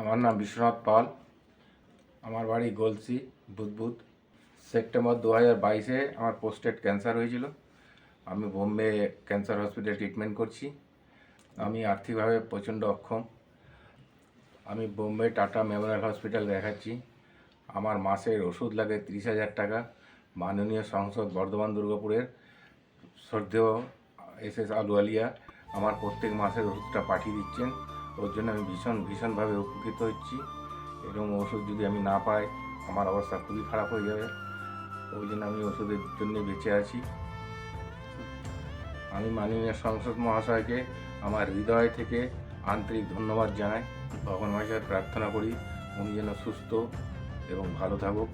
আমার নাম বিশ্বনাথ পাল। আমার বাড়ি গলসি বুদবুদ। সেপ্টেম্বর 2022-এ আমার পোস্টেট ক্যান্সার হয়েছিল। আমি বোম্বে ক্যান্সার হসপিটালে ট্রিটমেন্ট করছি। আমি আর্থিকভাবে প্রচণ্ড অক্ষম। আমি বোম্বে টাটা মেমোরিয়াল হসপিটাল দেখাচ্ছি। আমার মাসের ওষুধ লাগে 30,000 টাকা। মাননীয় সংসদ বর্ধমান দুর্গাপুরের শ্রদ্ধেয় SS আলুওয়ালিয়া আমার প্রত্যেক মাসের ওষুধটা পাঠিয়ে দিচ্ছেন। ওর জন্য আমি ভীষণভাবে উপকৃত হচ্ছি। এবং ওষুধ যদি আমি না পাই আমার অবস্থা খুবই খারাপ হয়ে যাবে। ওই জন্য আমি ওষুধের জন্য বেঁচে আছি। আমি মাননীয় সংসদ মহাশয়কে আমার হৃদয় থেকে আন্তরিক ধন্যবাদ জানাই। ভগবান মহাশয়ের প্রার্থনা করি উনি যেন সুস্থ এবং ভালো থাকুক।